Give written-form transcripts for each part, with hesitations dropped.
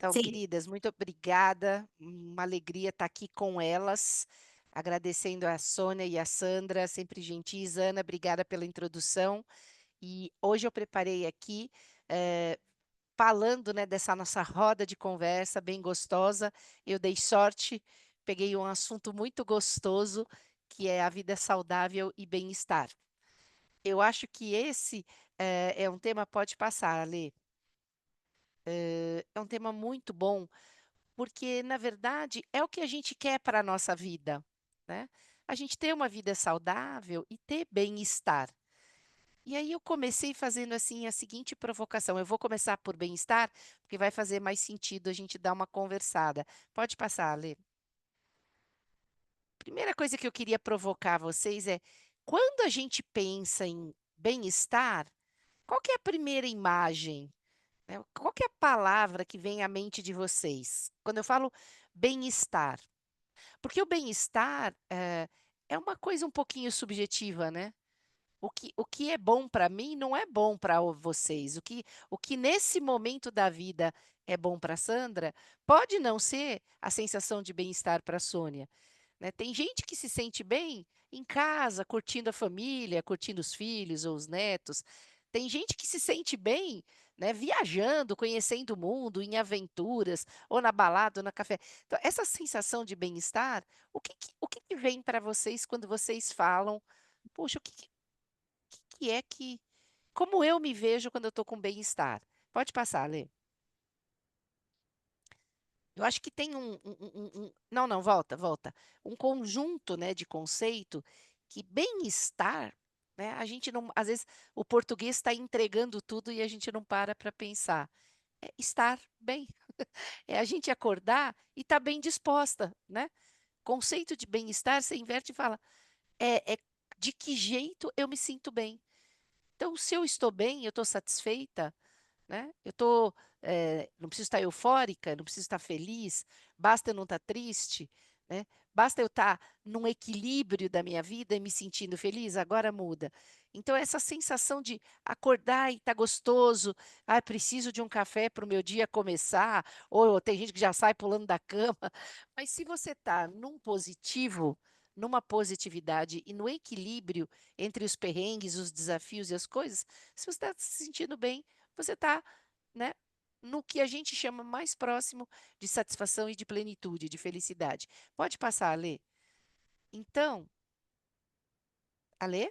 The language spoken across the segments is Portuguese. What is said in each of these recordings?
Então, Sim. queridas, muito obrigada. Uma alegria estar aqui com elas, agradecendo a Sônia e a Sandra, sempre gentis. Ana, obrigada pela introdução. E hoje eu preparei aqui, falando, né, dessa nossa roda de conversa bem gostosa. Eu dei sorte, peguei um assunto muito gostoso, que é a vida saudável e bem-estar. Eu acho que esse é um tema, pode passar, Alê. É um tema muito bom. Porque, na verdade, é o que a gente quer para a nossa vida, né. A gente ter uma vida saudável e ter bem-estar. E aí eu comecei fazendo, assim, a seguinte provocação, eu vou começar por bem-estar, porque vai fazer mais sentido a gente dar uma conversada. Pode passar, Alê. Primeira coisa que eu queria provocar vocês é, quando a gente pensa em bem-estar, qual que é a primeira imagem, né, qual que é a palavra que vem à mente de vocês? Quando eu falo bem-estar. Porque o bem-estar, é uma coisa um pouquinho subjetiva, né. O que é bom para mim não é bom para vocês. O que nesse momento da vida é bom para Sandra, pode não ser a sensação de bem-estar para Sônia, né. Tem gente que se sente bem em casa, curtindo a família, curtindo os filhos ou os netos. Tem gente que se sente bem, né, viajando, conhecendo o mundo, em aventuras, ou na balada ou na café. Então, essa sensação de bem-estar, o que que vem para vocês quando vocês falam: "Poxa, o que que é que como eu me vejo quando eu estou com bem-estar?". Pode passar, Lê. Eu acho que tem não, não, volta, volta. Um conjunto, né, de conceito que bem-estar, né, a gente não às vezes o português está entregando tudo e a gente não para pensar. É estar bem, é a gente acordar e estar bem disposta, né. Conceito de bem-estar, você inverte e fala: "É de que jeito eu me sinto bem". Então, se eu estou bem, eu estou satisfeita, né, eu estou, não preciso estar eufórica, não preciso estar feliz, basta eu não estar triste, né, basta eu estar num equilíbrio da minha vida e me sentindo feliz, agora muda. Então essa sensação de acordar e estar gostoso, "ah, preciso de um café para o meu dia começar", ou tem gente que já sai pulando da cama, mas se você está num positivo, numa positividade e no equilíbrio entre os perrengues, os desafios e as coisas, se você está se sentindo bem, você está, né, no que a gente chama mais próximo de satisfação e de plenitude, de felicidade. Pode passar, Alê. Então, Alê,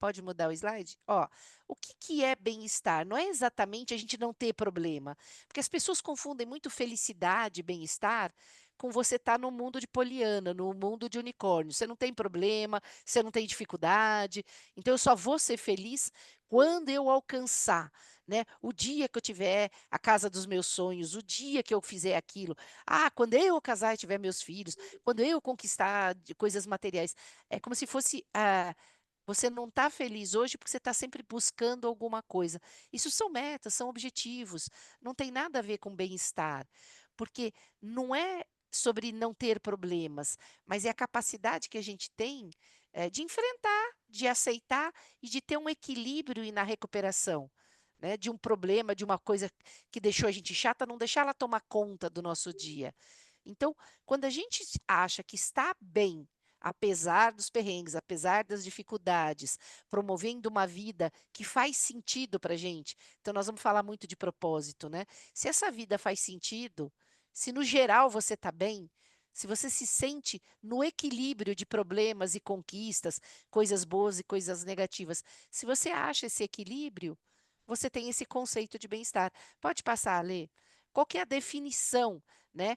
pode mudar o slide? Ó, o que que é bem-estar? Não é exatamente a gente não ter problema, porque as pessoas confundem muito felicidade, bem-estar, com você estar no mundo de Poliana, no mundo de unicórnio. Você não tem problema, você não tem dificuldade, então eu só vou ser feliz quando eu alcançar, né, o dia que eu tiver a casa dos meus sonhos, o dia que eu fizer aquilo. Ah, quando eu casar e tiver meus filhos, quando eu conquistar de coisas materiais. É como se fosse, você não está feliz hoje porque você está sempre buscando alguma coisa. Isso são metas, são objetivos, não tem nada a ver com bem-estar, porque não é sobre não ter problemas, mas é a capacidade que a gente tem, de enfrentar, de aceitar e de ter um equilíbrio e na recuperação, né, de um problema, de uma coisa que deixou a gente chata, não deixar ela tomar conta do nosso dia. Então, quando a gente acha que está bem, apesar dos perrengues, apesar das dificuldades, promovendo uma vida que faz sentido para gente, então nós vamos falar muito de propósito, né? Se essa vida faz sentido, se no geral você está bem, se você se sente no equilíbrio de problemas e conquistas, coisas boas e coisas negativas, se você acha esse equilíbrio, você tem esse conceito de bem-estar. Pode passar, Lê. Qual que é a definição, né,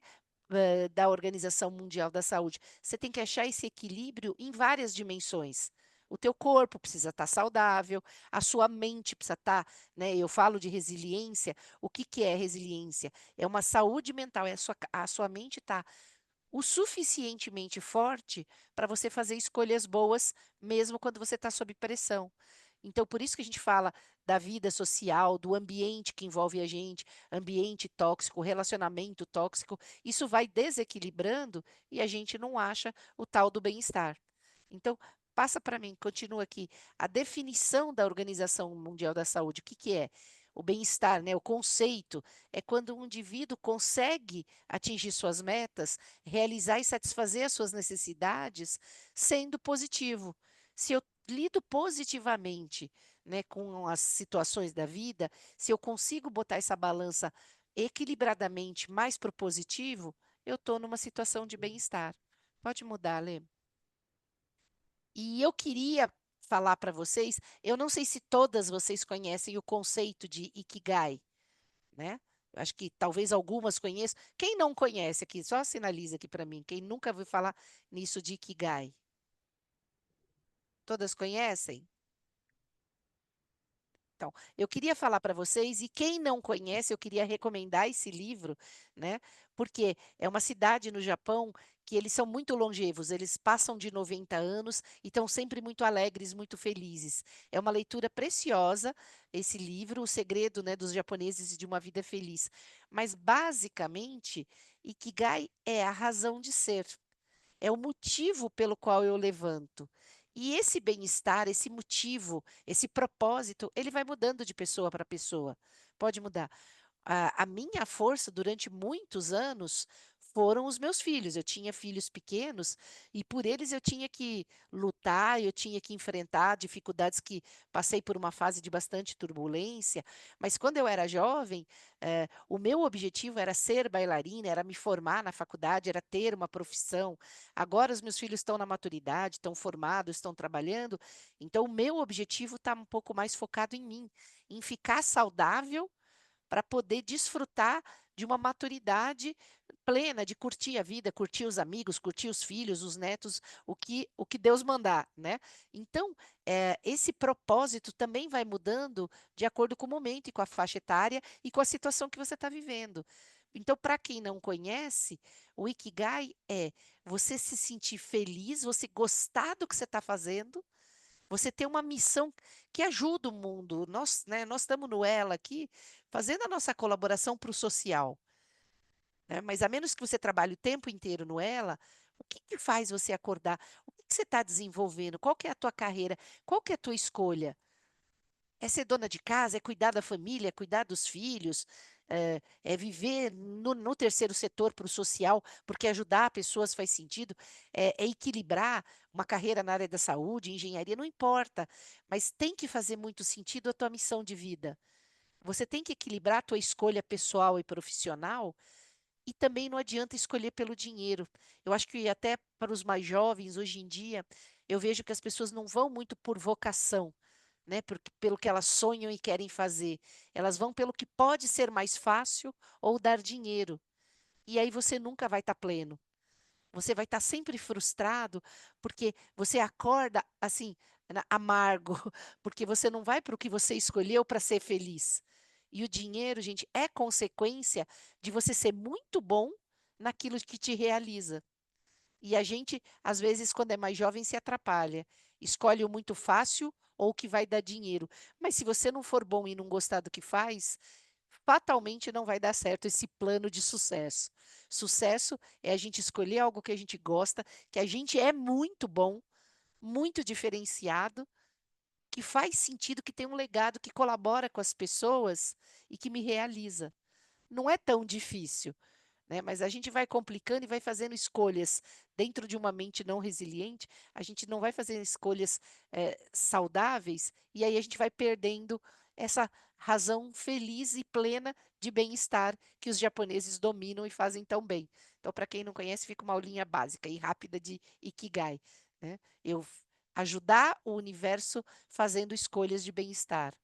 da Organização Mundial da Saúde? Você tem que achar esse equilíbrio em várias dimensões. O teu corpo precisa estar saudável, a sua mente precisa estar, né, eu falo de resiliência, o que que é resiliência? É uma saúde mental, é a sua mente estar o suficientemente forte para você fazer escolhas boas, mesmo quando você está sob pressão. Então, por isso que a gente fala da vida social, do ambiente que envolve a gente, ambiente tóxico, relacionamento tóxico, isso vai desequilibrando e a gente não acha o tal do bem-estar. Então, passa para mim, continua aqui. A definição da Organização Mundial da Saúde, o que que é? o bem-estar, né, o conceito, é quando um indivíduo consegue atingir suas metas, realizar e satisfazer as suas necessidades, sendo positivo. Se eu lido positivamente, né, com as situações da vida, se eu consigo botar essa balança equilibradamente mais para o positivo, eu estou numa situação de bem-estar. Pode mudar, Lê. E eu queria falar para vocês, eu não sei se todas vocês conhecem o conceito de Ikigai, né? Eu acho que talvez algumas conheçam. Quem não conhece aqui, só sinaliza aqui para mim. Quem nunca ouviu falar nisso de Ikigai? Todas conhecem? Então, eu queria falar para vocês, e quem não conhece, eu queria recomendar esse livro, né? Porque é uma cidade no Japão que eles são muito longevos, eles passam de 90 anos e estão sempre muito alegres, muito felizes. É uma leitura preciosa, esse livro, O Segredo, né, dos Japoneses de uma Vida Feliz. Mas, basicamente, Ikigai é a razão de ser. É o motivo pelo qual eu levanto. E esse bem-estar, esse motivo, esse propósito, ele vai mudando de pessoa para pessoa. Pode mudar. A minha força durante muitos anos foram os meus filhos. Eu tinha filhos pequenos e por eles eu tinha que lutar, eu tinha que enfrentar dificuldades que passei por uma fase de bastante turbulência. Mas quando eu era jovem, o meu objetivo era ser bailarina, era me formar na faculdade, era ter uma profissão. Agora os meus filhos estão na maturidade, estão formados, estão trabalhando. Então o meu objetivo está um pouco mais focado em mim, em ficar saudável para poder desfrutar de uma maturidade plena, de curtir a vida, curtir os amigos, curtir os filhos, os netos, o que Deus mandar, né? Então, esse propósito também vai mudando de acordo com o momento e com a faixa etária e com a situação que você está vivendo. Então, para quem não conhece, o Ikigai é você se sentir feliz, você gostar do que você está fazendo, você tem uma missão que ajuda o mundo. Nós, né, nós estamos no Ela aqui, fazendo a nossa colaboração para o social, né? Mas a menos que você trabalhe o tempo inteiro no Ela, o que que faz você acordar? O que que você está desenvolvendo? Qual que é a tua carreira? Qual que é a tua escolha? É ser dona de casa, é cuidar da família, é cuidar dos filhos, é viver no terceiro setor para o social, porque ajudar pessoas faz sentido, é equilibrar uma carreira na área da saúde, engenharia, não importa, mas tem que fazer muito sentido a tua missão de vida. Você tem que equilibrar a tua escolha pessoal e profissional e também não adianta escolher pelo dinheiro. Eu acho que até para os mais jovens, hoje em dia, eu vejo que as pessoas não vão muito por vocação, né? Pelo que elas sonham e querem fazer. Elas vão pelo que pode ser mais fácil ou dar dinheiro. E aí você nunca vai estar pleno. Você vai estar sempre frustrado, porque você acorda assim, amargo, porque você não vai para o que você escolheu para ser feliz. E o dinheiro, gente, é consequência de você ser muito bom naquilo que te realiza. E a gente, às vezes, quando é mais jovem, se atrapalha. Escolhe o muito fácil ou o que vai dar dinheiro. Mas se você não for bom e não gostar do que faz, fatalmente não vai dar certo esse plano de sucesso. Sucesso é a gente escolher algo que a gente gosta, que a gente é muito bom, muito diferenciado, que faz sentido, que tem um legado, que colabora com as pessoas e que me realiza. Não é tão difícil, né? Mas a gente vai complicando e vai fazendo escolhas dentro de uma mente não resiliente, a gente não vai fazer escolhas saudáveis e aí a gente vai perdendo essa razão feliz e plena de bem-estar que os japoneses dominam e fazem tão bem. Então, para quem não conhece, fica uma aulinha básica e rápida de Ikigai, né? Ajudar o universo fazendo escolhas de bem-estar.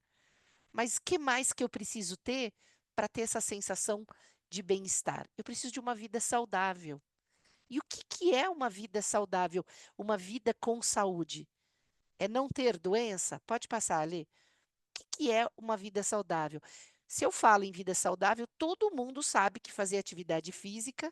Mas que mais que eu preciso ter para ter essa sensação de bem-estar? Eu preciso de uma vida saudável. E o que que é uma vida saudável? Uma vida com saúde? É não ter doença? Pode passar ali. O que que é uma vida saudável? Se eu falo em vida saudável, todo mundo sabe que fazer atividade física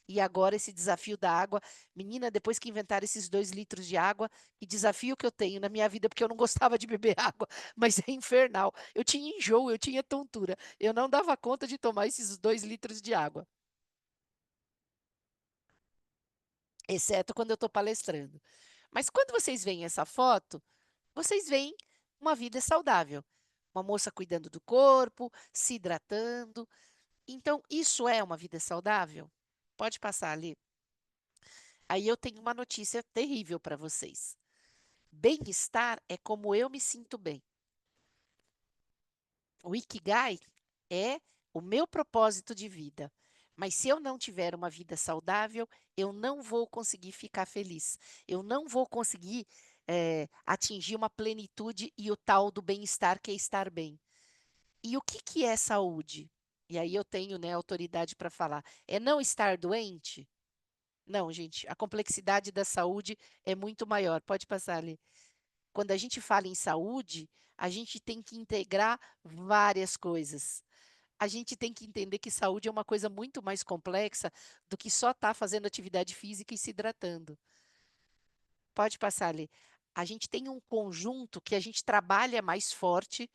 e agora esse desafio da água. Menina, depois que inventaram esses 2 litros de água, que desafio que eu tenho na minha vida, porque eu não gostava de beber água, mas é infernal. Eu tinha enjoo, eu tinha tontura. Eu não dava conta de tomar esses 2 litros de água, exceto quando eu estou palestrando. Mas quando vocês veem essa foto, vocês veem uma vida saudável. Uma moça cuidando do corpo, se hidratando. Então, isso é uma vida saudável? Pode passar ali. Aí eu tenho uma notícia terrível para vocês. Bem-estar é como eu me sinto bem. O Ikigai é o meu propósito de vida. Mas se eu não tiver uma vida saudável, eu não vou conseguir ficar feliz. Eu não vou conseguir atingir uma plenitude e o tal do bem-estar que é estar bem. E o que, que é saúde? E aí eu tenho, né, autoridade para falar. É não estar doente? Não, gente, a complexidade da saúde é muito maior. Pode passar ali. Quando a gente fala em saúde, a gente tem que integrar várias coisas. A gente tem que entender que saúde é uma coisa muito mais complexa do que só estar fazendo atividade física e se hidratando. Pode passar ali. A gente tem um conjunto que a gente trabalha mais forte,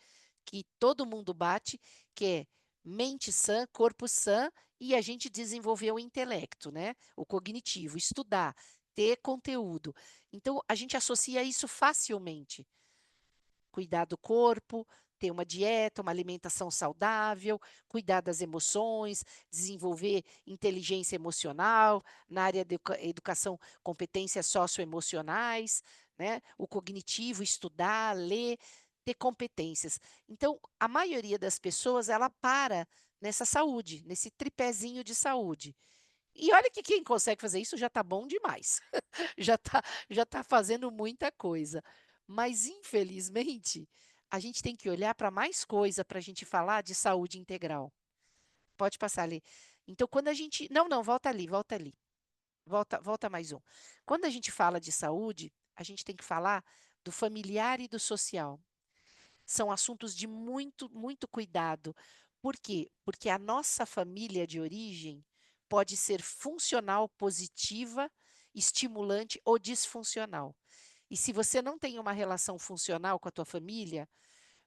que todo mundo bate, que é mente sã, corpo sã, e a gente desenvolver o intelecto, né? O cognitivo, estudar, ter conteúdo. Então, a gente associa isso facilmente. Cuidar do corpo, ter uma dieta, uma alimentação saudável, cuidar das emoções, desenvolver inteligência emocional, na área de educação, competências socioemocionais, né? O cognitivo, estudar, ler, ter competências. Então, a maioria das pessoas, ela para nessa saúde, nesse tripézinho de saúde. E olha que quem consegue fazer isso já está bom demais. Já tá fazendo muita coisa. Mas, infelizmente, a gente tem que olhar para mais coisa para a gente falar de saúde integral. Pode passar ali. Então, quando a gente. Não, não, volta ali, volta ali. Volta mais um. Quando a gente fala de saúde, a gente tem que falar do familiar e do social. São assuntos de muito, muito cuidado. Por quê? Porque a nossa família de origem pode ser funcional, positiva, estimulante ou disfuncional. E se você não tem uma relação funcional com a tua família,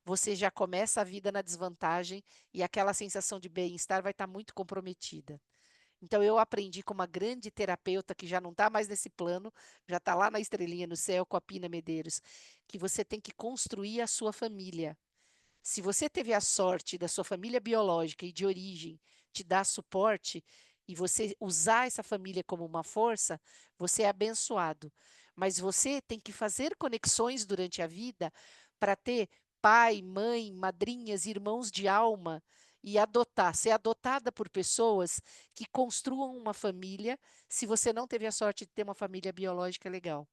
você já começa a vida na desvantagem e aquela sensação de bem-estar vai estar muito comprometida. Então, eu aprendi com uma grande terapeuta que já não está mais nesse plano, já está lá na estrelinha no céu com a Pina Medeiros, que você tem que construir a sua família. Se você teve a sorte da sua família biológica e de origem te dar suporte e você usar essa família como uma força, você é abençoado. Mas você tem que fazer conexões durante a vida para ter pai, mãe, madrinhas, irmãos de alma e adotar, ser adotada por pessoas que construam uma família, se você não teve a sorte de ter uma família biológica legal.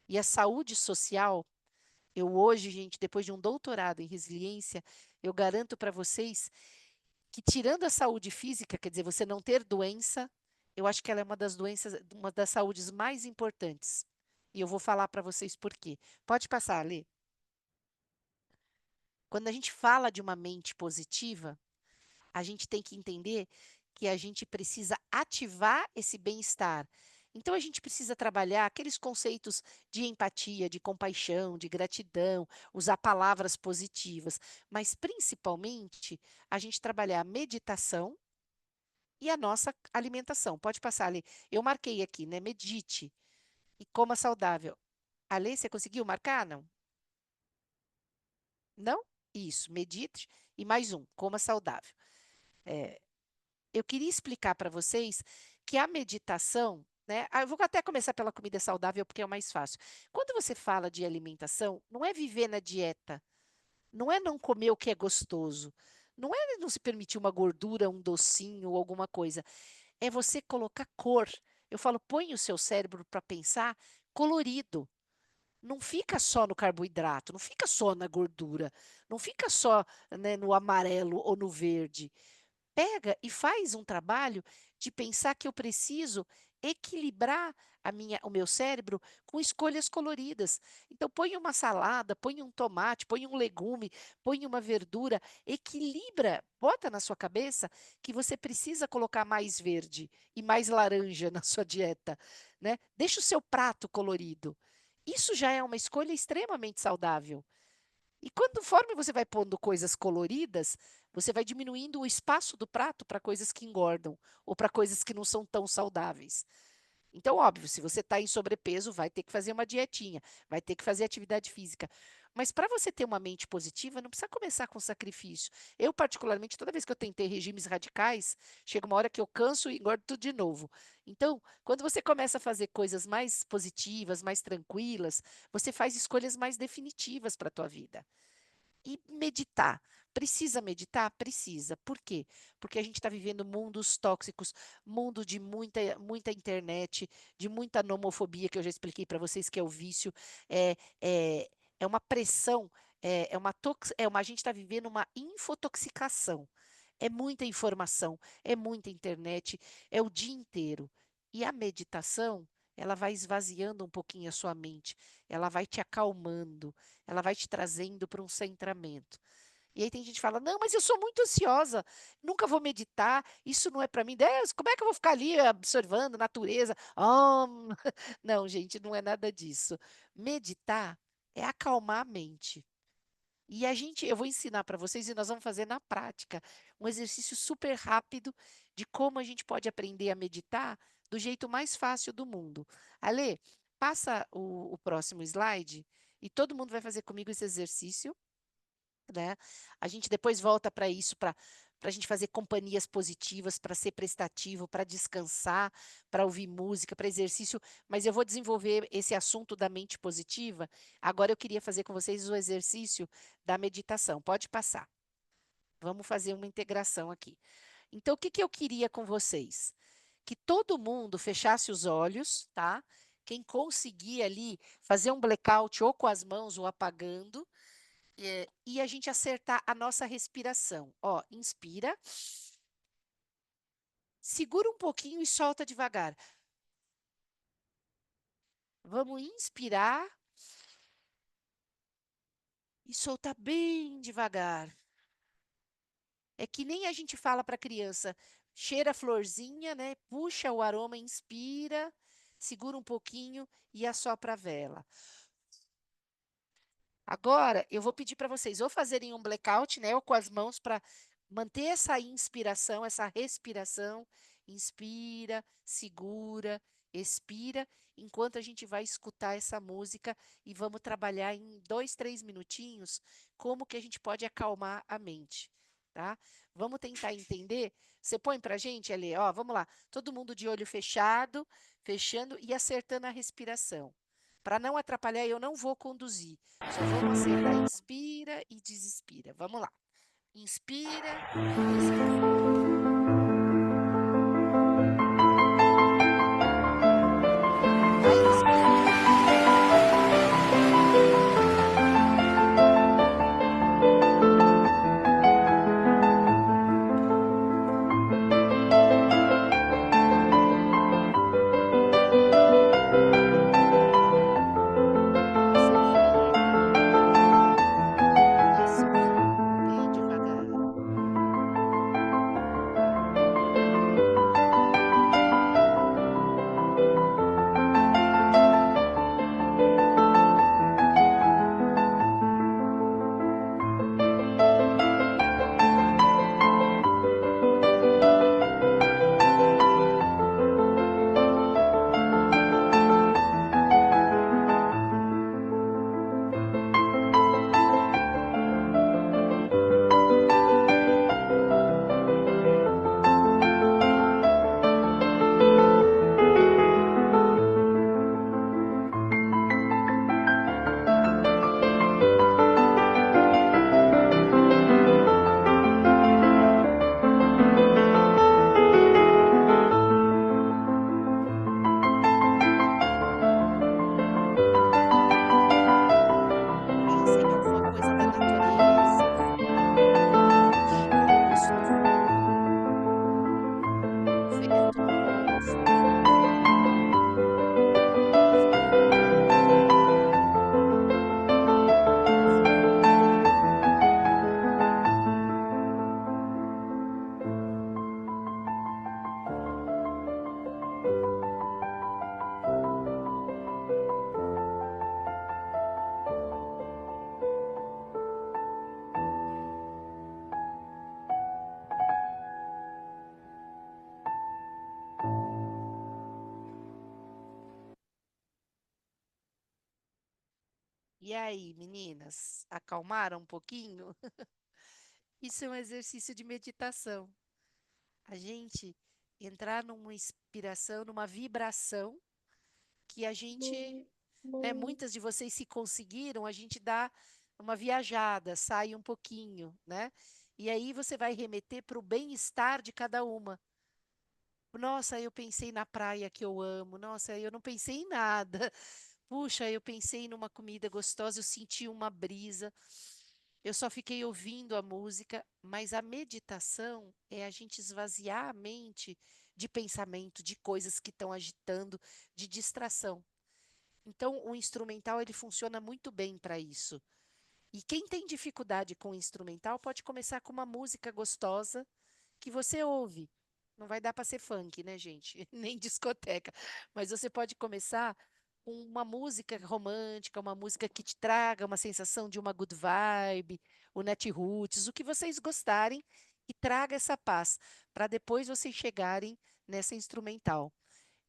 E a saúde social eu hoje, gente, depois de um doutorado em resiliência, eu garanto para vocês que tirando a saúde física, quer dizer, você não ter doença, eu acho que ela é uma das doenças, uma das saúdes mais importantes. E eu vou falar para vocês por quê. Pode passar, Lê. Quando a gente fala de uma mente positiva, a gente tem que entender que a gente precisa ativar esse bem-estar. Então, a gente precisa trabalhar aqueles conceitos de empatia, de compaixão, de gratidão, usar palavras positivas, mas principalmente a gente trabalhar a meditação e a nossa alimentação. Pode passar ali. Eu marquei aqui, né? Medite e coma saudável. Ale, você conseguiu marcar? Não? Não? Isso, medite e mais um, coma saudável. É, eu queria explicar para vocês que a meditação, né? Eu vou até começar pela comida saudável porque é o mais fácil. Quando você fala de alimentação, não é viver na dieta, não é não comer o que é gostoso, não é não se permitir uma gordura, um docinho ou alguma coisa. É você colocar cor. Eu falo, põe o seu cérebro para pensar colorido. Não fica só no carboidrato, não fica só na gordura, não fica só, né, no amarelo ou no verde. Pega e faz um trabalho de pensar que eu preciso equilibrar o meu cérebro com escolhas coloridas. Então, põe uma salada, põe um tomate, põe um legume, põe uma verdura, equilibra, bota na sua cabeça que você precisa colocar mais verde e mais laranja na sua dieta, né? Deixa o seu prato colorido. Isso já é uma escolha extremamente saudável. E conforme você vai pondo coisas coloridas, você vai diminuindo o espaço do prato para coisas que engordam ou para coisas que não são tão saudáveis. Então, óbvio, se você está em sobrepeso, vai ter que fazer uma dietinha, vai ter que fazer atividade física. Mas para você ter uma mente positiva, não precisa começar com sacrifício. Eu, particularmente, toda vez que eu tentei regimes radicais, chega uma hora que eu canso e engordo tudo de novo. Então, quando você começa a fazer coisas mais positivas, mais tranquilas, você faz escolhas mais definitivas para a tua vida. E meditar. Precisa meditar? Precisa. Por quê? Porque a gente está vivendo mundos tóxicos, mundo de muita internet, de muita nomofobia, que eu já expliquei para vocês que é o vício, é, é, é uma pressão, a gente está vivendo uma infotoxicação. É muita informação, é muita internet, é o dia inteiro. E a meditação, ela vai esvaziando um pouquinho a sua mente, ela vai te acalmando, ela vai te trazendo para um centramento. E aí tem gente que fala: "Não, mas eu sou muito ansiosa, nunca vou meditar, isso não é para mim. Deus, como é que eu vou ficar ali observando a natureza? Não, gente, não é nada disso. Meditar é acalmar a mente. E eu vou ensinar para vocês e nós vamos fazer na prática um exercício super rápido de como a gente pode aprender a meditar do jeito mais fácil do mundo. Ale, passa o próximo slide e todo mundo vai fazer comigo esse exercício, né? A gente depois volta para isso, para a gente fazer companhias positivas, para ser prestativo, para descansar, para ouvir música, para exercício, mas eu vou desenvolver esse assunto da mente positiva. Agora eu queria fazer com vocês o exercício da meditação. Pode passar. Vamos fazer uma integração aqui. Então, o que que eu queria com vocês? Que todo mundo fechasse os olhos, tá? Quem conseguir ali fazer um blackout ou com as mãos ou apagando, e a gente acertar a nossa respiração. Ó, inspira, segura um pouquinho e solta devagar. Vamos inspirar e soltar bem devagar. É que nem a gente fala para a criança, cheira a florzinha, né? Puxa o aroma, inspira, segura um pouquinho e assopra a vela. Agora, eu vou pedir para vocês ou fazerem um blackout, né, ou com as mãos para manter essa inspiração, essa respiração. Inspira, segura, expira, enquanto a gente vai escutar essa música e vamos trabalhar em 2, 3 minutinhos como que a gente pode acalmar a mente, tá? Vamos tentar entender? Você põe para a gente, Ale, ó, vamos lá. Todo mundo de olho fechado, fechando e acertando a respiração. Para não atrapalhar, eu não vou conduzir. Só vamos acertar. Inspira e desespira. Vamos lá. Inspira, expira. Vai inspirando. Inspira e expira bem devagar. E aí, meninas, acalmaram um pouquinho? Isso é um exercício de meditação. A gente entrar numa inspiração, numa vibração que a gente, né, muitas de vocês se conseguiram, a gente dá uma viajada, sai um pouquinho, né? E aí você vai remeter para o bem-estar de cada uma. Nossa, eu pensei na praia que eu amo. Nossa, eu não pensei em nada. Puxa, eu pensei numa comida gostosa, eu senti uma brisa. Eu só fiquei ouvindo a música, mas a meditação é a gente esvaziar a mente de pensamento, de coisas que estão agitando, de distração. Então, o instrumental ele funciona muito bem para isso. E quem tem dificuldade com o instrumental pode começar com uma música gostosa que você ouve. Não vai dar para ser funk, né, gente? Nem discoteca. Mas você pode começar com uma música romântica, uma música que te traga uma sensação de uma good vibe, o Natiruts, o que vocês gostarem, e traga essa paz, para depois vocês chegarem nessa instrumental.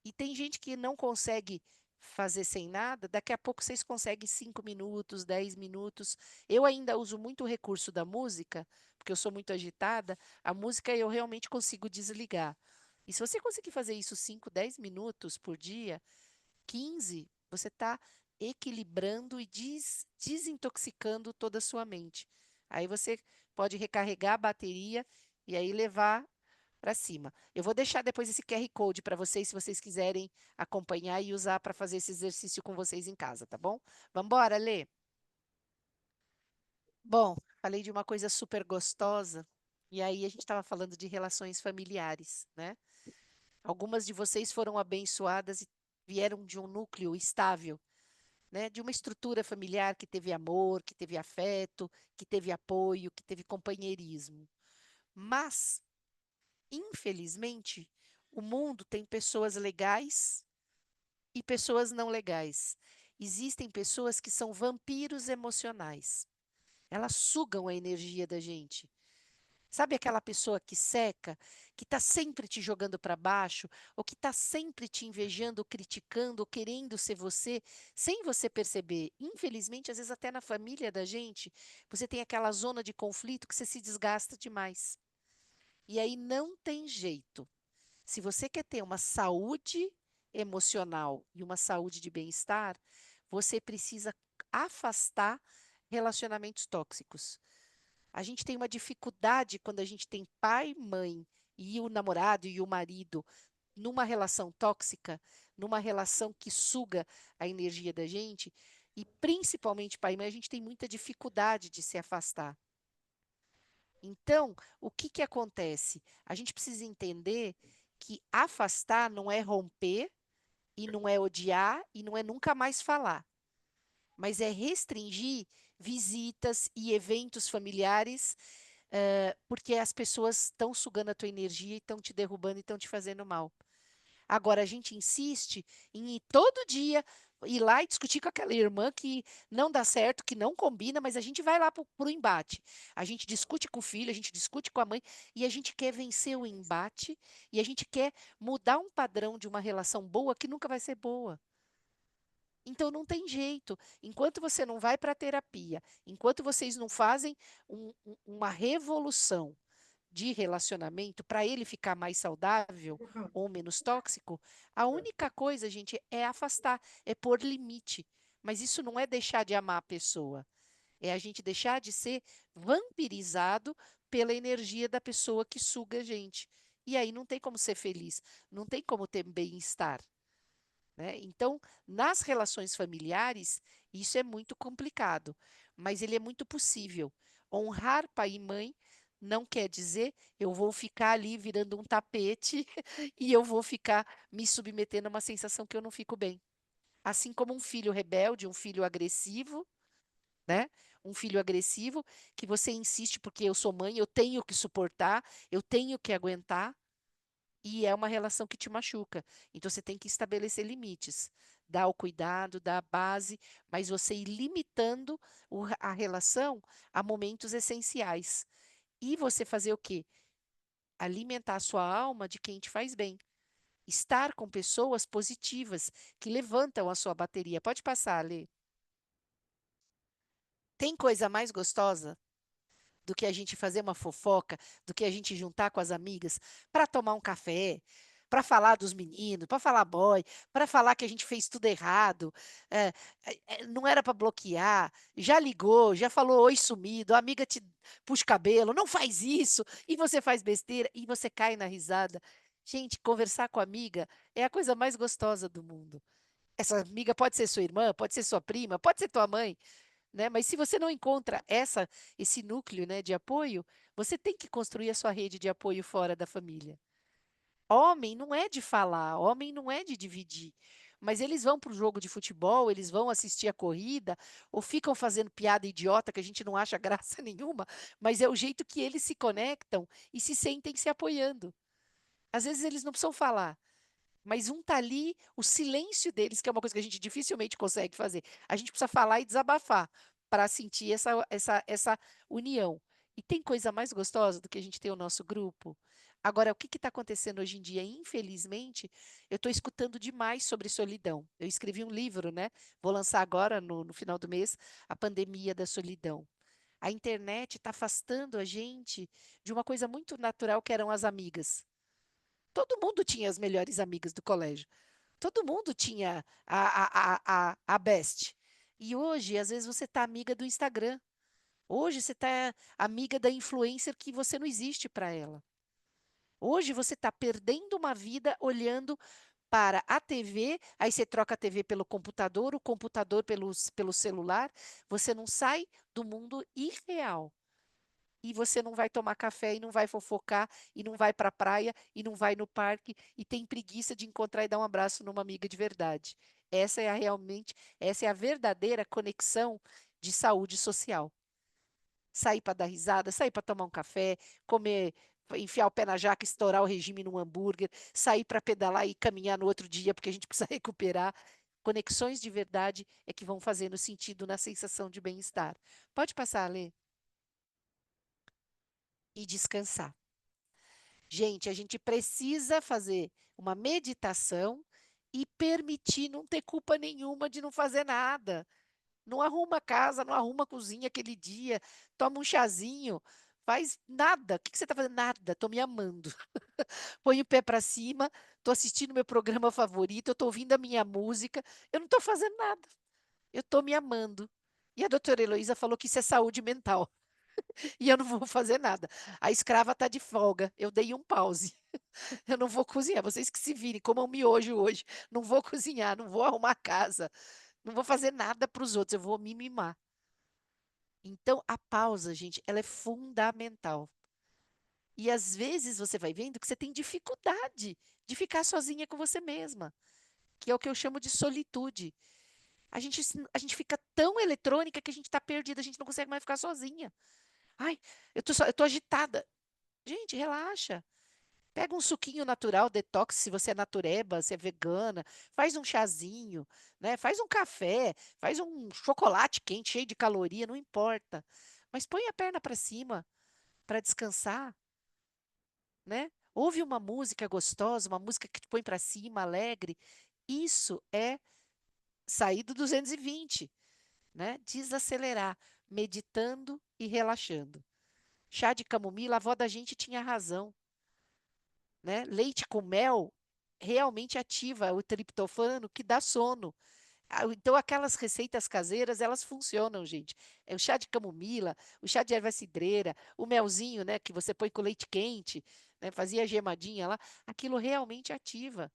E tem gente que não consegue fazer sem nada, daqui a pouco vocês conseguem 5 minutos, 10 minutos. Eu ainda uso muito o recurso da música, porque eu sou muito agitada, a música eu realmente consigo desligar. E se você conseguir fazer isso 5, 10 minutos por dia, 15, você está equilibrando e desintoxicando toda a sua mente. Aí você pode recarregar a bateria e aí levar para cima. Eu vou deixar depois esse QR Code para vocês, se vocês quiserem acompanhar e usar para fazer esse exercício com vocês em casa, tá bom? Vamos embora, Lê? Bom, falei de uma coisa super gostosa, e aí a gente estava falando de relações familiares, né? Algumas de vocês foram abençoadas e vieram de um núcleo estável, né? De uma estrutura familiar que teve amor, que teve afeto, que teve apoio, que teve companheirismo. Mas, infelizmente, o mundo tem pessoas legais e pessoas não legais. Existem pessoas que são vampiros emocionais. Elas sugam a energia da gente. Sabe aquela pessoa que seca, que está sempre te jogando para baixo, ou que está sempre te invejando, criticando, ou querendo ser você, sem você perceber? Infelizmente, às vezes até na família da gente, você tem aquela zona de conflito que você se desgasta demais. E aí não tem jeito. Se você quer ter uma saúde emocional e uma saúde de bem-estar, você precisa afastar relacionamentos tóxicos. A gente tem uma dificuldade quando a gente tem pai, mãe e o namorado e o marido numa relação tóxica, numa relação que suga a energia da gente, e principalmente pai e mãe, a gente tem muita dificuldade de se afastar. Então, o que que acontece? A gente precisa entender que afastar não é romper, e não é odiar, e não é nunca mais falar, mas é restringir visitas e eventos familiares, porque as pessoas estão sugando a tua energia e estão te derrubando e estão te fazendo mal. Agora, a gente insiste em ir todo dia, ir lá e discutir com aquela irmã que não dá certo, que não combina, mas a gente vai lá para o embate. A gente discute com o filho, a gente discute com a mãe, e a gente quer vencer o embate, e a gente quer mudar um padrão de uma relação boa que nunca vai ser boa. Então não tem jeito. Enquanto você não vai para a terapia, enquanto vocês não fazem uma revolução de relacionamento para ele ficar mais saudável ou menos tóxico, a única coisa, gente, é afastar, é pôr limite. Mas isso não é deixar de amar a pessoa, é a gente deixar de ser vampirizado pela energia da pessoa que suga a gente. E aí não tem como ser feliz, não tem como ter bem-estar. Né? Então, nas relações familiares, isso é muito complicado, mas ele é muito possível. Honrar pai e mãe não quer dizer eu vou ficar ali virando um tapete e eu vou ficar me submetendo a uma sensação que eu não fico bem. Assim como um filho rebelde, um filho agressivo, né? Um filho agressivo que você insiste porque eu sou mãe, eu tenho que suportar, eu tenho que aguentar. E é uma relação que te machuca. Então você tem que estabelecer limites, dar o cuidado, dar a base, mas você ir limitando a relação a momentos essenciais. E você fazer o quê? Alimentar a sua alma de quem te faz bem. Estar com pessoas positivas que levantam a sua bateria. Pode passar, Lê. Tem coisa mais gostosa do que a gente fazer uma fofoca, do que a gente juntar com as amigas para tomar um café, para falar dos meninos, para falar boy, para falar que a gente fez tudo errado, eh não era para bloquear, já ligou, já falou oi sumido, a amiga te puxa o cabelo, não faz isso, e você faz besteira, e você cai na risada. Gente, conversar com a amiga é a coisa mais gostosa do mundo. Essa amiga pode ser sua irmã, pode ser sua prima, pode ser tua mãe, né, mas se você não encontra esse núcleo, né, de apoio, você tem que construir a sua rede de apoio fora da família. Homem não é de falar, homem não é de dividir, mas eles vão para o jogo de futebol, eles vão assistir a corrida, ou ficam fazendo piada idiota que a gente não acha graça nenhuma, mas é o jeito que eles se conectam e se sentem se apoiando. Às vezes eles não precisam falar, mas um tá ali, o silêncio deles, que é uma coisa que a gente dificilmente consegue fazer. A gente precisa falar e desabafar para sentir essa união. E tem coisa mais gostosa do que a gente ter o nosso grupo? Agora, o que está acontecendo hoje em dia? Infelizmente, eu estou escutando demais sobre solidão. Eu escrevi um livro, né? Vou lançar agora, no final do mês, A Pandemia da Solidão. A internet está afastando a gente de uma coisa muito natural que eram as amigas. Todo mundo tinha as melhores amigas do colégio. Todo mundo tinha a best. E hoje, às vezes, você está amiga do Instagram. Hoje você está amiga da influencer que você não existe para ela. Hoje você está perdendo uma vida olhando para a TV, aí você troca a TV pelo computador, o computador pelo celular. Você não sai do mundo irreal. E você não vai tomar café e não vai fofocar e não vai para a praia e não vai no parque e tem preguiça de encontrar e dar um abraço numa amiga de verdade. Essa é a verdadeira conexão de saúde social. Sair para dar risada, sair para tomar um café, comer, enfiar o pé na jaca, estourar o regime num hambúrguer, sair para pedalar e caminhar no outro dia porque a gente precisa recuperar. Conexões de verdade é que vão fazendo sentido na sensação de bem-estar. Pode passar, Alê, e descansar. Gente, a gente precisa fazer uma meditação e permitir não ter culpa nenhuma de não fazer nada. Não arruma a casa, não arruma a cozinha aquele dia, toma um chazinho, faz nada. O que que você está fazendo? Nada, estou me amando. Põe o pé para cima, estou assistindo meu programa favorito, eu estou ouvindo a minha música, eu não estou fazendo nada, eu estou me amando. E a doutora Heloísa falou que isso é saúde mental, e eu não vou fazer nada. A escrava está de folga, eu dei um pause. Eu não vou cozinhar, vocês que se virem, comam miojo hoje. Não vou cozinhar, não vou arrumar a casa, não vou fazer nada para os outros, eu vou me mimar. Então, a pausa, gente, ela é fundamental. E às vezes você vai vendo que você tem dificuldade de ficar sozinha com você mesma, que é o que eu chamo de solitude. A gente fica tão eletrônica que a gente está perdida, a gente não consegue mais ficar sozinha. Ai, eu tô agitada. Gente, relaxa. Pega um suquinho natural, detox, se você é natureba, se é vegana, faz um chazinho, né? Faz um café, faz um chocolate quente, cheio de caloria, não importa. Mas põe a perna para cima para descansar, né? Ouve uma música gostosa, uma música que te põe para cima, alegre. Isso é sair do 220, né? Desacelerar, meditando e relaxando. Chá de camomila, a avó da gente tinha razão. Né? Leite com mel realmente ativa o triptofano que dá sono. Então, aquelas receitas caseiras, elas funcionam, gente. É o chá de camomila, o chá de erva cidreira, o melzinho, né, que você põe com leite quente, né, fazia gemadinha lá, aquilo realmente ativa.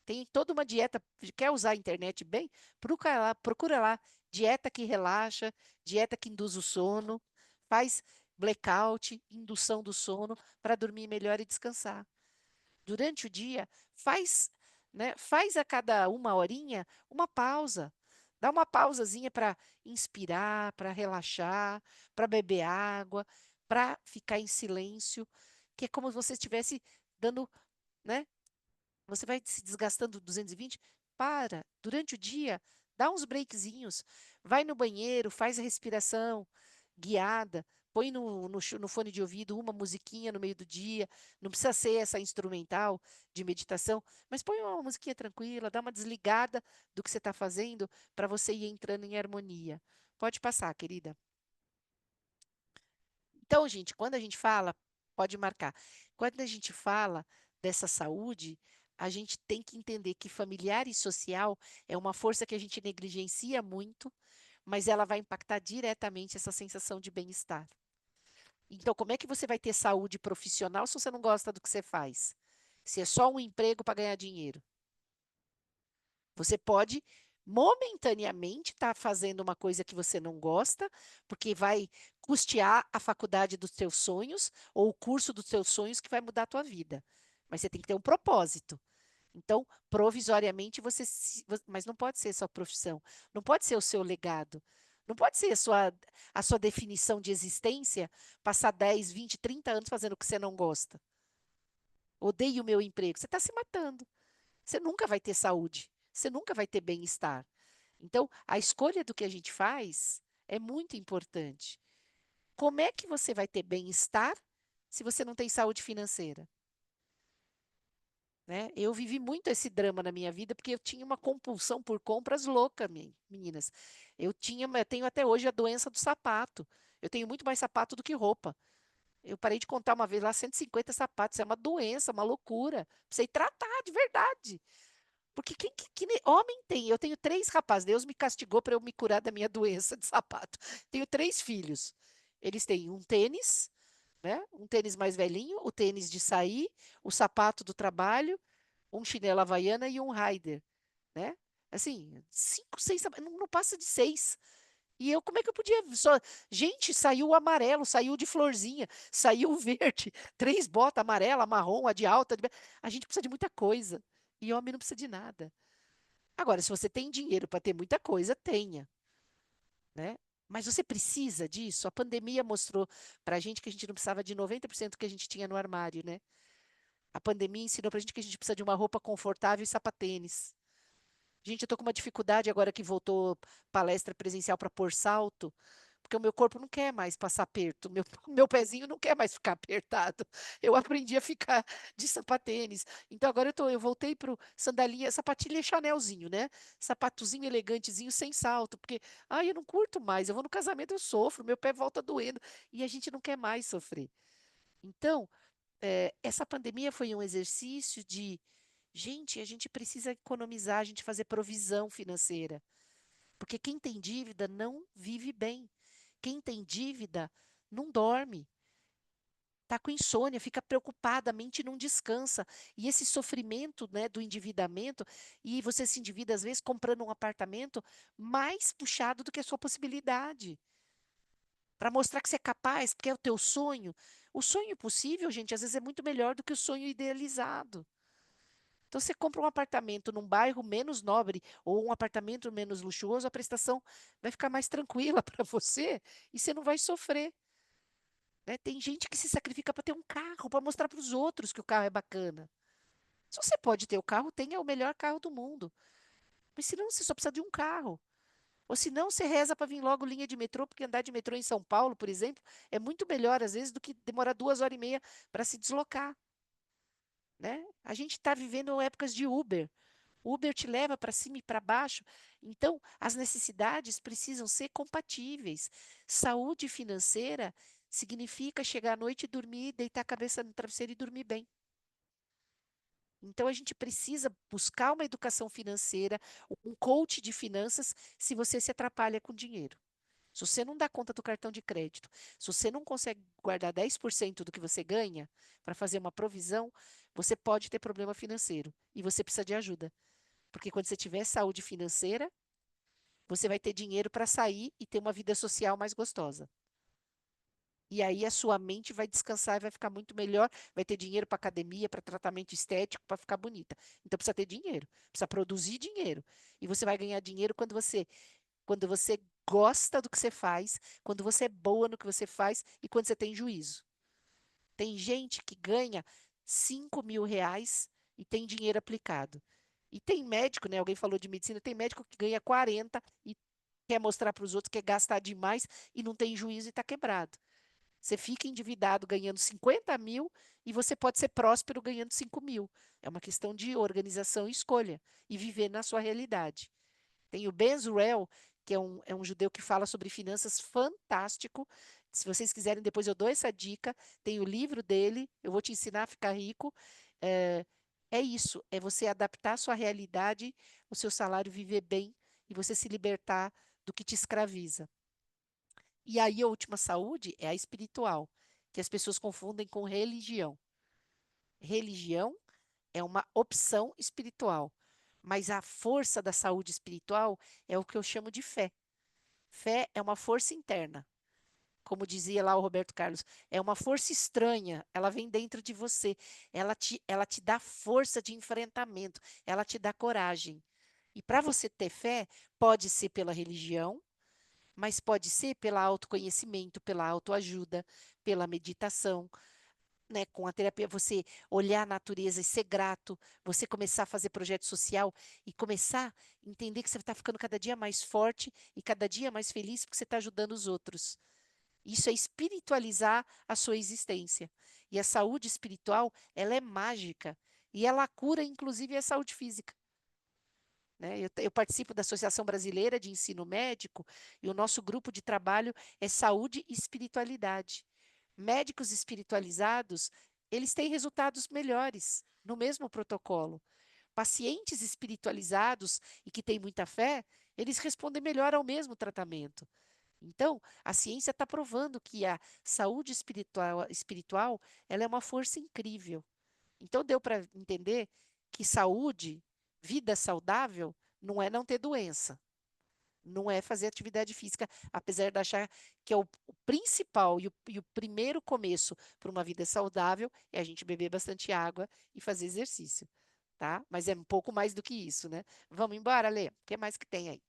Tem toda uma dieta, quer usar a internet bem? Procura lá, dieta que relaxa, dieta que induz o sono, faz blackout, indução do sono, para dormir melhor e descansar. Durante o dia, faz, né, faz a cada uma horinha uma pausa. Dá uma pausazinha para inspirar, para relaxar, para beber água, para ficar em silêncio, que é como se você estivesse dando, né? Você vai se desgastando 220, para. Durante o dia, dá uns breakzinhos. Vai no banheiro, faz a respiração guiada, põe no fone de ouvido uma musiquinha no meio do dia. Não precisa ser essa instrumental de meditação, mas põe uma musiquinha tranquila, dá uma desligada do que você está fazendo para você ir entrando em harmonia. Pode passar, querida. Então, gente, quando a gente fala, pode marcar, quando a gente fala dessa saúde, a gente tem que entender que familiar e social é uma força que a gente negligencia muito, mas ela vai impactar diretamente essa sensação de bem-estar. Então, como é que você vai ter saúde profissional se você não gosta do que você faz? Se é só um emprego para ganhar dinheiro? Você pode momentaneamente estar fazendo uma coisa que você não gosta, porque vai custear a faculdade dos seus sonhos ou o curso dos seus sonhos que vai mudar a tua vida. Mas você tem que ter um propósito. Então, provisoriamente, mas não pode ser sua profissão, não pode ser o seu legado, não pode ser a sua definição de existência, passar 10, 20, 30 anos fazendo o que você não gosta. Odeio o meu emprego. Você está se matando. Você nunca vai ter saúde, você nunca vai ter bem-estar. Então, a escolha do que a gente faz é muito importante. Como é que você vai ter bem-estar se você não tem saúde financeira? Né? Eu vivi muito esse drama na minha vida porque eu tinha uma compulsão por compras louca, meninas. Eu tenho até hoje a doença do sapato. Eu tenho muito mais sapato do que roupa. Eu parei de contar uma vez lá 150 sapatos. É uma doença, uma loucura. Precisei tratar de verdade. Porque homem tem? Eu tenho 3 rapazes. Deus me castigou para eu me curar da minha doença de sapato. Tenho 3 filhos. Eles têm um tênis, né? Um tênis mais velhinho, o tênis de sair, o sapato do trabalho, um chinelo havaiana e um rider, né? Assim, 5, 6 sapatos, não passa de 6. E eu, como é que eu podia só. Gente, saiu o amarelo, saiu de florzinha, saiu o verde, 3 botas, amarela, marrom, a de alta. A gente precisa de muita coisa. E homem não precisa de nada. Agora, se você tem dinheiro para ter muita coisa, tenha, né? Mas você precisa disso? A pandemia mostrou para a gente que a gente não precisava de 90% do que a gente tinha no armário, né? A pandemia ensinou para a gente que a gente precisa de uma roupa confortável e sapatênis. Gente, eu tô com uma dificuldade agora que voltou palestra presencial para pôr salto, porque o meu corpo não quer mais passar aperto, meu pezinho não quer mais ficar apertado. Eu aprendi a ficar de sapatênis. Então agora eu voltei pro sandalinha, sapatilha Chanelzinho, né? Sapatozinho elegantezinho sem salto, porque ai, eu não curto mais. Eu vou no casamento, eu sofro, meu pé volta doendo e a gente não quer mais sofrer. Então, essa pandemia foi um exercício de, gente, a gente precisa economizar, a gente fazer provisão financeira. Porque quem tem dívida não vive bem. Quem tem dívida não dorme. Está com insônia, fica preocupada, a mente não descansa. E esse sofrimento, né, do endividamento, e você se endivida, às vezes, comprando um apartamento mais puxado do que a sua possibilidade. Para mostrar que você é capaz, porque é o teu sonho. O sonho possível, gente, às vezes é muito melhor do que o sonho idealizado. Então, você compra um apartamento num bairro menos nobre ou um apartamento menos luxuoso, a prestação vai ficar mais tranquila para você e você não vai sofrer. Né? Tem gente que se sacrifica para ter um carro, para mostrar para os outros que o carro é bacana. Se você pode ter o carro, tenha o melhor carro do mundo. Mas se não, você só precisa de um carro. Ou se não, você reza para vir logo linha de metrô, porque andar de metrô em São Paulo, por exemplo, é muito melhor, às vezes, do que demorar 2 horas e meia para se deslocar. Né? A gente está vivendo épocas de Uber. Uber te leva para cima e para baixo. Então, as necessidades precisam ser compatíveis. Saúde financeira significa chegar à noite e dormir, deitar a cabeça no travesseiro e dormir bem. Então, a gente precisa buscar uma educação financeira, um coach de finanças, se você se atrapalha com dinheiro. Se você não dá conta do cartão de crédito, se você não consegue guardar 10% do que você ganha para fazer uma provisão, você pode ter problema financeiro e você precisa de ajuda. Porque quando você tiver saúde financeira, você vai ter dinheiro para sair e ter uma vida social mais gostosa. E aí a sua mente vai descansar e vai ficar muito melhor, vai ter dinheiro para academia, para tratamento estético, para ficar bonita. Então precisa ter dinheiro, precisa produzir dinheiro. E você vai ganhar dinheiro quando você gosta do que você faz, quando você é boa no que você faz e quando você tem juízo. Tem gente que ganha R$ 5.000 e tem dinheiro aplicado. E tem médico, né? Alguém falou de medicina, tem médico que ganha 40 e quer mostrar para os outros que quer gastar demais e não tem juízo e está quebrado. Você fica endividado ganhando 50 mil e você pode ser próspero ganhando 5.000. É uma questão de organização e escolha e viver na sua realidade. Tem o Ben Zurel, que é um judeu que fala sobre finanças fantástico. Se vocês quiserem, depois eu dou essa dica. Tem o livro dele, eu vou te ensinar a ficar rico. É, é isso, é você adaptar a sua realidade, o seu salário, viver bem e você se libertar do que te escraviza. E aí a última saúde é a espiritual, que as pessoas confundem com religião. Religião é uma opção espiritual, mas a força da saúde espiritual é o que eu chamo de fé. Fé é uma força interna. Como dizia lá o Roberto Carlos, é uma força estranha, ela vem dentro de você, ela te dá força de enfrentamento, ela te dá coragem. E para você ter fé, pode ser pela religião, mas pode ser pelo autoconhecimento, pela autoajuda, pela meditação, né, com a terapia, você olhar a natureza e ser grato, você começar a fazer projeto social e começar a entender que você está ficando cada dia mais forte e cada dia mais feliz porque você está ajudando os outros. Isso é espiritualizar a sua existência. E a saúde espiritual, ela é mágica. E ela cura, inclusive, a saúde física. Né? Eu participo da Associação Brasileira de Ensino Médico e o nosso grupo de trabalho é saúde e espiritualidade. Médicos espiritualizados, eles têm resultados melhores no mesmo protocolo. Pacientes espiritualizados e que têm muita fé, eles respondem melhor ao mesmo tratamento. Então, a ciência está provando que a saúde espiritual, ela é uma força incrível. Então, deu para entender que saúde, vida saudável, não é não ter doença, não é fazer atividade física, apesar de achar que é o principal e o primeiro começo para uma vida saudável é a gente beber bastante água e fazer exercício, tá? Mas é um pouco mais do que isso, né? Vamos embora, Lê? O que mais que tem aí?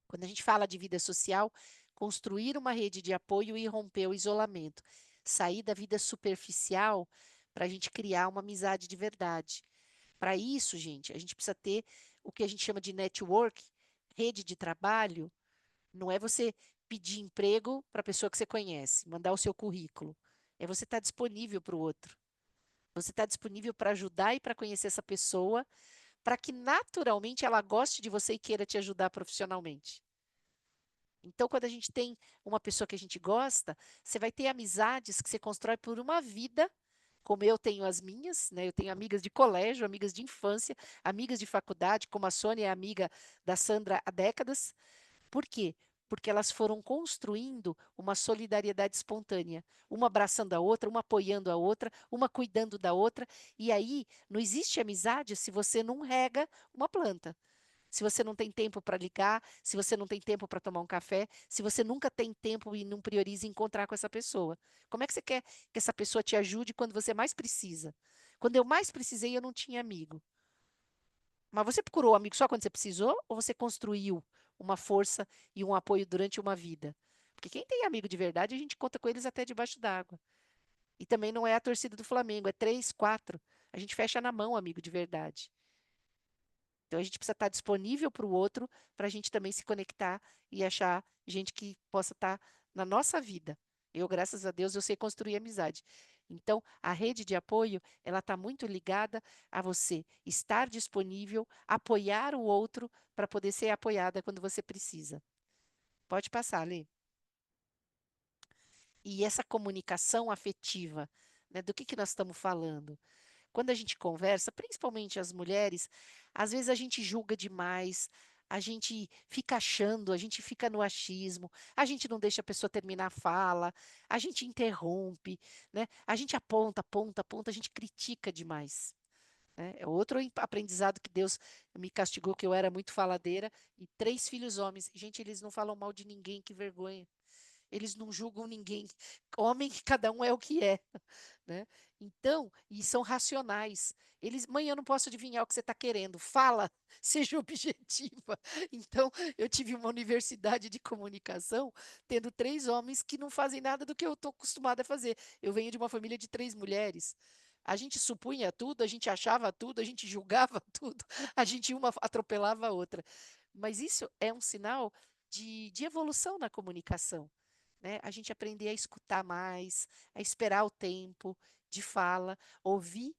Quando a gente fala de vida social, construir uma rede de apoio e romper o isolamento. Sair da vida superficial para a gente criar uma amizade de verdade. Para isso, gente, a gente precisa ter o que a gente chama de network, rede de trabalho. Não é você pedir emprego para a pessoa que você conhece, mandar o seu currículo. É você estar disponível para o outro. Você está disponível para ajudar e para conhecer essa pessoa, para que naturalmente ela goste de você e queira te ajudar profissionalmente. Então, quando a gente tem uma pessoa que a gente gosta, você vai ter amizades que você constrói por uma vida, como eu tenho as minhas, né? Eu tenho amigas de colégio, amigas de infância, amigas de faculdade, como a Sônia é amiga da Sandra há décadas. Por quê? Porque elas foram construindo uma solidariedade espontânea, uma abraçando a outra, uma apoiando a outra, uma cuidando da outra. E aí não existe amizade se você não rega uma planta. Se você não tem tempo para ligar, se você não tem tempo para tomar um café, se você nunca tem tempo e não prioriza encontrar com essa pessoa. Como é que você quer que essa pessoa te ajude quando você mais precisa? Quando eu mais precisei, eu não tinha amigo. Mas você procurou amigo só quando você precisou ou você construiu uma força e um apoio durante uma vida? Porque quem tem amigo de verdade, a gente conta com eles até debaixo d'água. E também não é a torcida do Flamengo, é três, quatro. A gente fecha na mão, amigo de verdade. Então a gente precisa estar disponível para o outro, para a gente também se conectar e achar gente que possa estar na nossa vida. Eu, graças a Deus, eu sei construir amizade. Então, a rede de apoio, ela está muito ligada a você estar disponível, apoiar o outro para poder ser apoiada quando você precisa. Pode passar, Lê. E essa comunicação afetiva, né, do que nós estamos falando? Quando a gente conversa, principalmente as mulheres, às vezes a gente julga demais, a gente fica achando, a gente fica no achismo, a gente não deixa a pessoa terminar a fala, a gente interrompe, né? A gente aponta, aponta, aponta, a gente critica demais. Né? É outro aprendizado que Deus me castigou, que eu era muito faladeira, e três filhos homens. Gente, eles não falam mal de ninguém, que vergonha. Eles não julgam ninguém. Homem, cada um é o que é, né? Então, e são racionais. Eles, mãe, eu não posso adivinhar o que você está querendo. Fala, seja objetiva. Então, eu tive uma universidade de comunicação, tendo três homens que não fazem nada do que eu estou acostumada a fazer. Eu venho de uma família de três mulheres. A gente supunha tudo, a gente achava tudo, a gente julgava tudo, a gente uma atropelava a outra. Mas isso é um sinal de evolução na comunicação, né? A gente aprender a escutar mais, a esperar o tempo de fala, ouvir,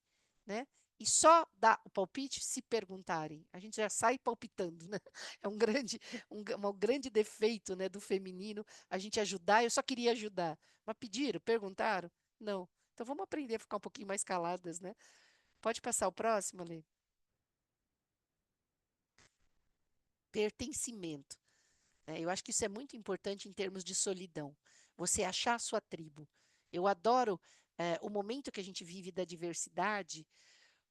né? e só dá o palpite se perguntarem. A gente já sai palpitando, né? É um grande defeito, né, do feminino, a gente ajudar. Eu só queria ajudar. Mas pediram, perguntaram? Não. Então vamos aprender a ficar um pouquinho mais caladas, né? Pode passar o próximo, Lê. Pertencimento. Né? Eu acho que isso é muito importante em termos de solidão. Você achar a sua tribo. Eu adoro o momento que a gente vive da diversidade,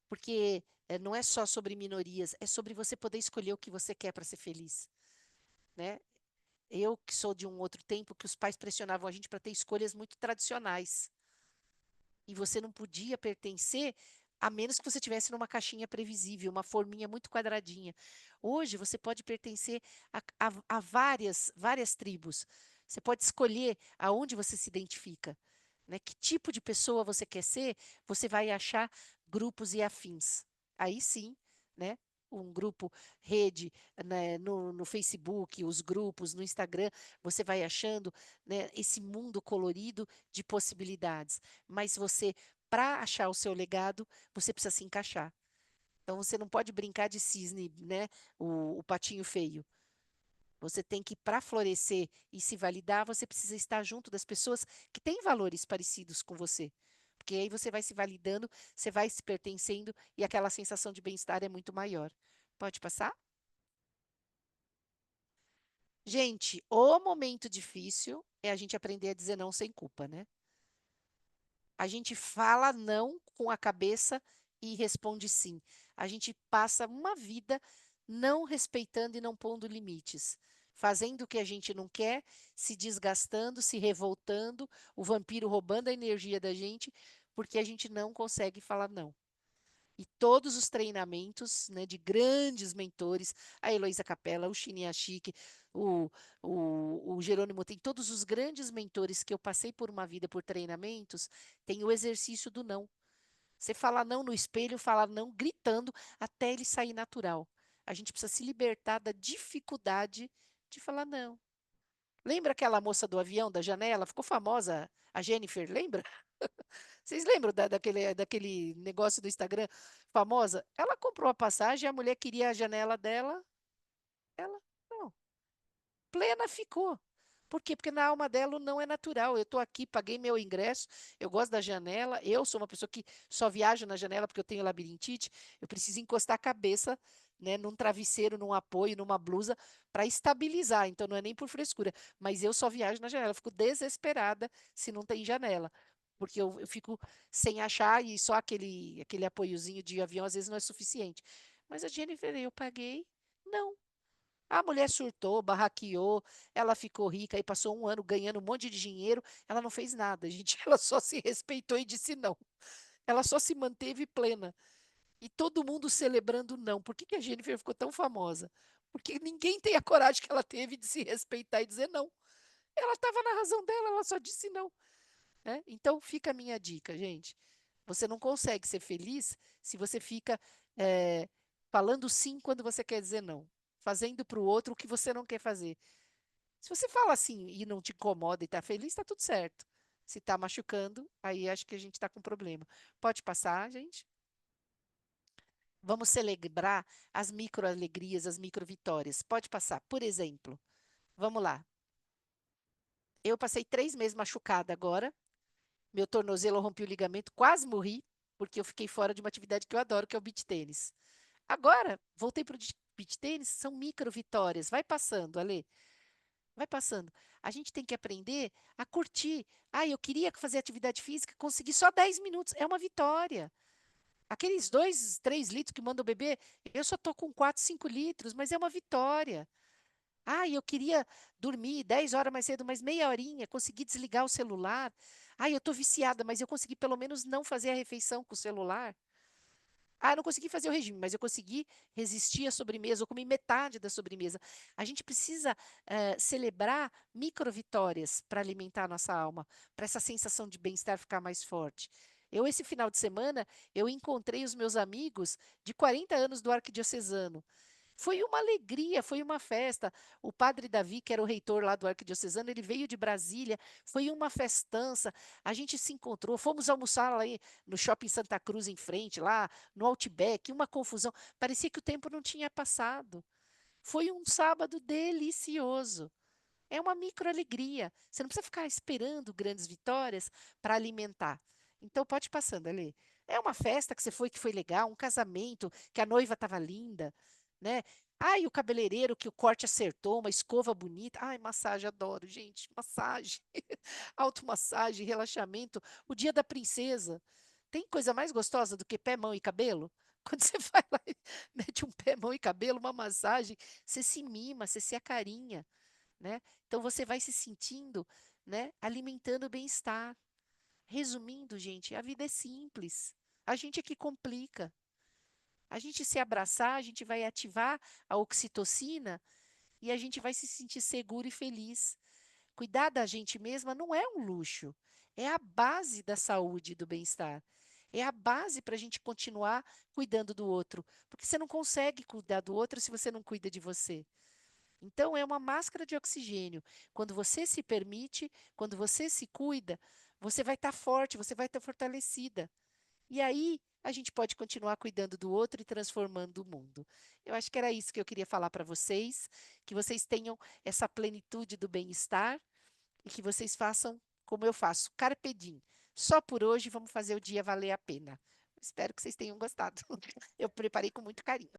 porque não é só sobre minorias, é sobre você poder escolher o que você quer para ser feliz, né? Eu que sou de um outro tempo que os pais pressionavam a gente para ter escolhas muito tradicionais. E você não podia pertencer a menos que você tivesse numa caixinha previsível, uma forminha muito quadradinha. Hoje você pode pertencer a várias tribos. Você pode escolher aonde você se identifica, né? Que tipo de pessoa você quer ser, você vai achar grupos e afins. Aí sim, né? Um grupo, rede, né, no Facebook, os grupos, no Instagram, você vai achando, né, esse mundo colorido de possibilidades. Mas você, para achar o seu legado, você precisa se encaixar. Então você não pode brincar de cisne, né? O patinho feio. Você tem que, para florescer e se validar, você precisa estar junto das pessoas que têm valores parecidos com você. Porque aí você vai se validando, você vai se pertencendo e aquela sensação de bem-estar é muito maior. Pode passar? Gente, o momento difícil é a gente aprender a dizer não sem culpa, né? A gente fala não com a cabeça e responde sim. A gente passa uma vida não respeitando e não pondo limites, fazendo o que a gente não quer, se desgastando, se revoltando, o vampiro roubando a energia da gente, porque a gente não consegue falar não. E todos os treinamentos, né, de grandes mentores, a Heloísa Capella, o Shinya Chique, o, o Jerônimo, tem todos os grandes mentores que eu passei por uma vida por treinamentos, tem o exercício do não. Você fala não no espelho, fala não gritando até ele sair natural. A gente precisa se libertar da dificuldade de falar não. Lembra aquela moça do avião, da janela? Ficou famosa, a Jennifer, lembra? Vocês lembram daquele negócio do Instagram famosa? Ela comprou a passagem, a mulher queria a janela dela, ela não. Plena ficou. Por quê? Porque na alma dela o não é natural. Eu estou aqui, paguei meu ingresso, eu gosto da janela, eu sou uma pessoa que só viaja na janela porque eu tenho labirintite, eu preciso encostar a cabeça, né, num travesseiro, num apoio, numa blusa, para estabilizar. Então não é nem por frescura, mas eu só viajo na janela. Eu fico desesperada se não tem janela. Porque eu fico sem achar e só aquele apoiozinho de avião às vezes não é suficiente. Mas a Jennifer, eu paguei, não. A mulher surtou, barraqueou, ela ficou rica e passou um ano ganhando um monte de dinheiro. Ela não fez nada, gente. Ela só se respeitou e disse não. Ela só se manteve plena. E todo mundo celebrando não. Por que que a Jennifer ficou tão famosa? Porque ninguém tem a coragem que ela teve de se respeitar e dizer não. Ela estava na razão dela, ela só disse não. Né? Então fica a minha dica, gente. Você não consegue ser feliz se você fica falando sim quando você quer dizer não, fazendo para o outro o que você não quer fazer. Se você fala assim e não te incomoda e está feliz, está tudo certo. Se está machucando, aí acho que a gente está com problema. Pode passar, gente? Vamos celebrar as micro-alegrias, as micro-vitórias. Pode passar. Por exemplo, vamos lá. Eu passei 3 meses machucada agora. Meu tornozelo, eu rompi o ligamento, quase morri, porque eu fiquei fora de uma atividade que eu adoro, que é o beach tênis. Agora, voltei para o beach tênis, são micro-vitórias. Vai passando, Ale. Vai passando. A gente tem que aprender a curtir. Ah, eu queria fazer atividade física, consegui só 10 minutos. É uma vitória. Aqueles 2, 3 litros que mandam beber, eu só estou com 4, 5 litros, mas é uma vitória. Ah, eu queria dormir 10 horas mais cedo, mas meia horinha, consegui desligar o celular. Ah, eu estou viciada, mas eu consegui pelo menos não fazer a refeição com o celular. Ah, eu não consegui fazer o regime, mas eu consegui resistir à sobremesa, eu comi metade da sobremesa. A gente precisa celebrar micro-vitórias para alimentar a nossa alma, para essa sensação de bem-estar ficar mais forte. Eu, esse final de semana, eu encontrei os meus amigos de 40 anos do Arquidiocesano. Foi uma alegria, foi uma festa. O padre Davi, que era o reitor lá do arquidiocesano, ele veio de Brasília, foi uma festança. A gente se encontrou, fomos almoçar lá no Shopping Santa Cruz em frente, lá no Outback, uma confusão. Parecia que o tempo não tinha passado. Foi um sábado delicioso. É uma microalegria. Você não precisa ficar esperando grandes vitórias para alimentar. Então pode ir passando ali. É uma festa que foi legal, um casamento, que a noiva estava linda, né? Ai, o cabeleireiro que o corte acertou, uma escova bonita. Ai, massagem, adoro, gente. Massagem, automassagem, relaxamento. O dia da princesa. Tem coisa mais gostosa do que pé, mão e cabelo? Quando você vai lá e mete um pé, mão e cabelo, uma massagem, você se mima, você se acarinha, né? Então você vai se sentindo, né, alimentando o bem-estar. Resumindo, gente, a vida é simples. A gente é que complica. A gente se abraçar, a gente vai ativar a oxitocina e a gente vai se sentir seguro e feliz. Cuidar da gente mesma não é um luxo, é a base da saúde e do bem-estar. É a base para a gente continuar cuidando do outro, porque você não consegue cuidar do outro se você não cuida de você. Então, é uma máscara de oxigênio. Quando você se permite, quando você se cuida, você vai estar forte, você vai estar fortalecida. E aí, a gente pode continuar cuidando do outro e transformando o mundo. Eu acho que era isso que eu queria falar para vocês, que vocês tenham essa plenitude do bem-estar e que vocês façam como eu faço, carpe diem. Só por hoje vamos fazer o dia valer a pena. Espero que vocês tenham gostado. Eu preparei com muito carinho.